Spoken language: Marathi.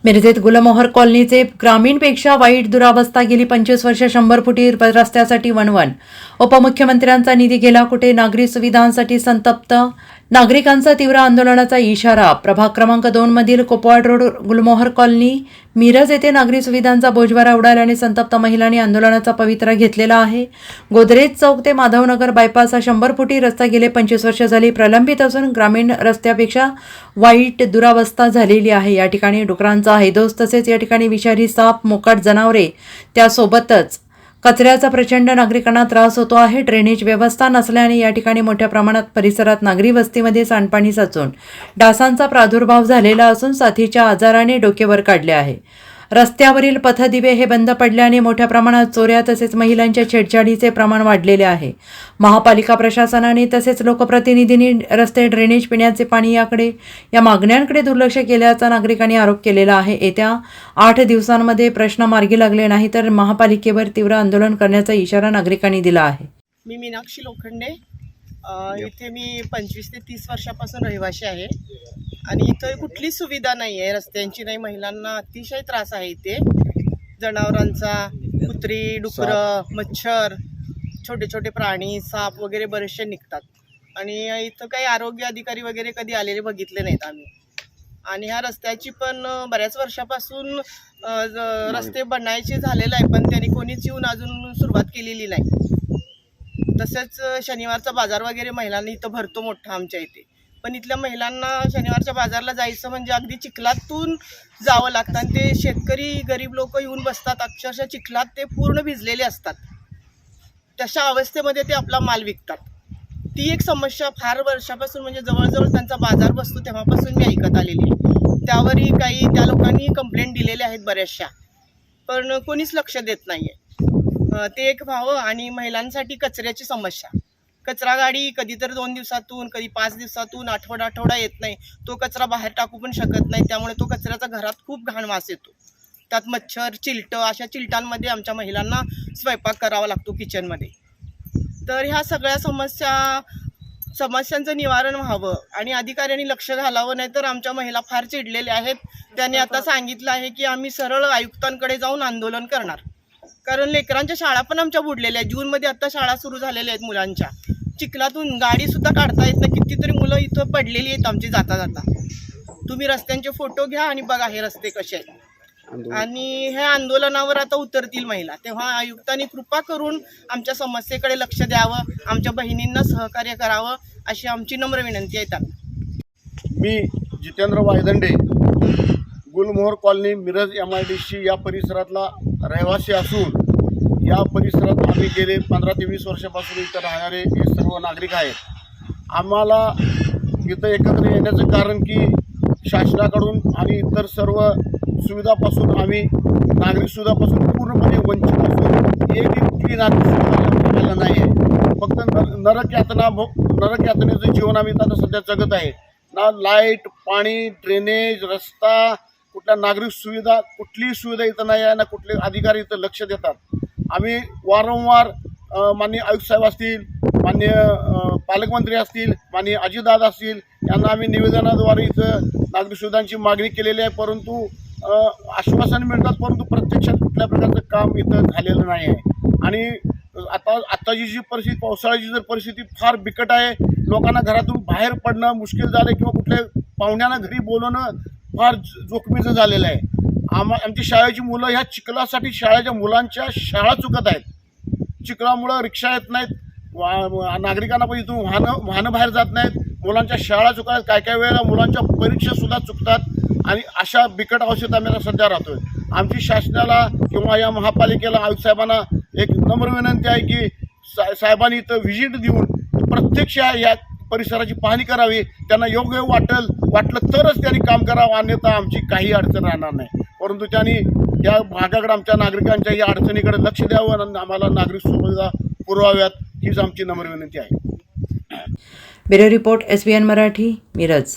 मिरजेत गुलमोहर कॉलनीचे ग्रामीणपेक्षा वाईट दुरावस्था गेली 25 वर्ष 100 फुटी रस्त्यासाठी वणवण. उपमुख्यमंत्र्यांचा निधी गेला कुठे? नागरी सुविधांसाठी संतप्त नागरिकांचा तीव्र आंदोलनाचा इशारा. प्रभाग क्रमांक 2 मधील कोपवाड रोड गुलमोहर कॉलनी मिरज येथे नागरी सुविधांचा बोजवारा उडाल्याने संतप्त महिलांनी आंदोलनाचा पवित्रा घेतलेला आहे. गोदरेज चौक ते माधवनगर बायपास हा 100 फुटी रस्ता गेले 25 वर्ष झाली प्रलंबित असून ग्रामीण रस्त्यापेक्षा वाईट दुरावस्था झालेली आहे. या ठिकाणी डुकरांचा हैदोस तसेच या ठिकाणी विषारी साप, मोकाट जनावरे, त्यासोबतच कचऱ्याचा प्रचंड नागरिकांना त्रास होतो आहे. ड्रेनेज व्यवस्था नसल्याने या ठिकाणी मोठ्या प्रमाणात परिसरात नागरी वस्तीमध्ये सांडपाणी साचून डासांचा प्रादुर्भाव झालेला असून साथीच्या आजाराने डोकेवर काढले आहे. रस्त्यावरील पथदिवे हे बंद पडल्याने मोठ्या प्रमाणात चोऱ्या तसेच महिलांच्या छेडछाडीचे प्रमाण वाढलेले आहे. महापालिका प्रशासनाने तसेच लोकप्रतिनिधींनी रस्ते, ड्रेनेज, पिण्याचे पाणी या मागण्यांकडे दुर्लक्ष केल्याचा नागरिकांनी आरोप केलेला आहे. येत्या 8 दिवसांमध्ये प्रश्न मार्गी लागले नाही तर महापालिकेवर तीव्र आंदोलन करण्याचा इशारा नागरिकांनी दिला आहे. मी मीनाक्षी लोखंडे, इथे मी 25 ते 30 वर्षापासून रहिवासी आहे आणि इथं कुठलीच सुविधा नाही आहे, रस्त्यांची नाही. महिलांना अतिशय त्रास आहे इथे. जनावरांचा, कुत्री, डुकरं, मच्छर, छोटे छोटे प्राणी, साप वगैरे बरेचसे निघतात आणि इथं काही आरोग्य अधिकारी वगैरे कधी आलेले बघितले नाहीत आम्ही. आणि ह्या रस्त्याची पण बऱ्याच वर्षापासून रस्ते बनायचे झालेले आहे, पण त्यांनी कोणीच येऊन अजून सुरुवात केलेली नाही. तसेच शनिवारचा बाजार वगैरे महिलांनी इथं भरतो मोठा आमच्या इथे, पण इथल्या महिलांना शनिवारच्या बाजारला जायचं म्हणजे अगदी चिखलातून जावं लागतं आणि ते शेतकरी गरीब लोक येऊन बसतात. अक्षरशः चिखलात ते पूर्ण भिजलेले असतात. तशा अवस्थेमध्ये ते आपला माल विकतात. ती एक समस्या फार वर्षापासून, म्हणजे जवळजवळ त्यांचा बाजार बसतो तेव्हापासून मी ऐकत आलेली. त्यावरही काही त्या लोकांनी कंप्लेंट दिलेल्या आहेत बऱ्याचशा, पण कोणीच लक्ष देत नाही आहे. ते एक व्हावं. आणि महिलांसाठी कचऱ्याची समस्या. कचरा गाडी कधी तर 2 दिवसातून, कधी 5 दिवसातून, आठवडा येत नाही. तो कचरा बाहेर टाकू पण शकत नाही, त्यामुळे तो कचऱ्याचा घरात खूप घाण वास येतो. त्यात मच्छर, चिलटं, अशा चिलटांमध्ये आमच्या महिलांना स्वयंपाक करावा लागतो किचनमध्ये. तर ह्या सगळ्या समस्यांचं निवारण व्हावं आणि अधिकाऱ्यांनी लक्ष घालावं, नाही तर आमच्या महिला फार चिडलेल्या आहेत. त्यांनी आता सांगितलं आहे की आम्ही सरळ आयुक्तांकडे जाऊन आंदोलन करणार, कारण लेकरांच्या शाळा पण आमच्या बुडलेल्या आहेत. जूनमध्ये आता शाळा सुरू झालेल्या आहेत मुलांच्या. चिखलातून गाडीसुद्धा काढता येत नाही. कितीतरी मुलं इथं पडलेली आहेत आमची जाता जाता. तुम्ही रस्त्यांचे फोटो घ्या आणि बघा हे रस्ते कसे आहेत. आणि ह्या आंदोलनावर आता उतरतील महिला, तेव्हा आयुक्तांनी कृपा करून आमच्या समस्येकडे लक्ष द्यावं, आमच्या बहिणींना सहकार्य करावं, अशी आमची नम्र विनंती आहे त्यांना. मी जितेंद्र वायदंडे, गुलमोहर कॉलनी, मिरज MIDC या परिसरातला रहिवासी असून या परिसरात आम्ही गेले 15 ते 20 वर्षापासून इथं राहणारे हे सर्व नागरिक आहेत. आम्हाला इथं एकत्र येण्याचं कारण की शासनाकडून आणि इतर सर्व सुविधापासून आम्ही नागरिक सुविधापासून पूर्णपणे वंचित असून एक कुठली नागरिक सुविधा आपल्याला नाही आहे. फक्त नरकयातनेचं जीवन आम्ही आता सध्या जगत आहे. ना लाईट, पाणी, ड्रेनेज, रस्ता, कुठल्या नागरिक सुविधा, कुठलीही सुविधा इथं नाही आहे. ना कुठले अधिकारी इथं लक्ष देतात. आम्ही वारंवार माननीय आयुक्त साहेब असतील, माननीय पालकमंत्री असतील, माननीय अजितदादा असतील यांना आम्ही निवेदनाद्वारे इथं नागरिक सुविधांची मागणी केलेली आहे, परंतु आश्वासन मिळतात, परंतु प्रत्यक्षात कुठल्या प्रकारचं काम इथं झालेलं नाही आहे. आणि आत्ताची जी परिस्थिती, पावसाळ्याची जर परिस्थिती फार बिकट आहे. लोकांना घरातून बाहेर पडणं मुश्किल झालं किंवा कुठल्या पाहुण्यांना घरी बोलवणं फार जोखमीचं झालेलं आहे. आमची शाळेची मुलं ह्या चिखलासाठी शाळेच्या मुलांच्या शाळा चुकत आहेत. चिखलामुळं रिक्षा येत नाहीत, नागरिकांना पण इथून वाहनं बाहेर जात नाहीत, मुलांच्या शाळा चुकतात, काय वेळेला मुलांच्या परीक्षासुद्धा चुकतात आणि अशा बिकट अवस्थेत आम्ही सध्या राहतोय. आमची शासनाला किंवा या महापालिकेला, आयुक्त साहेबांना एक नम्र विनंती आहे की साहेबांनी इथं व्हिजिट देऊन प्रत्यक्ष या परिसराची पाहणी करावी. त्यांना योग्य वाटलं तरच त्यांनी काम करावं, अन्यथा आमची काही अडचण राहणार नाही. परंतु त्यांनी या भागाकडे, आमच्या नागरिकांच्या या अडचणीकडे लक्ष द्यावं आणि आम्हाला नागरिक सुविधा पुरवाव्यात, हीच आमची नम्र विनंती आहे. Bureau report SBN Marathi, Miraj.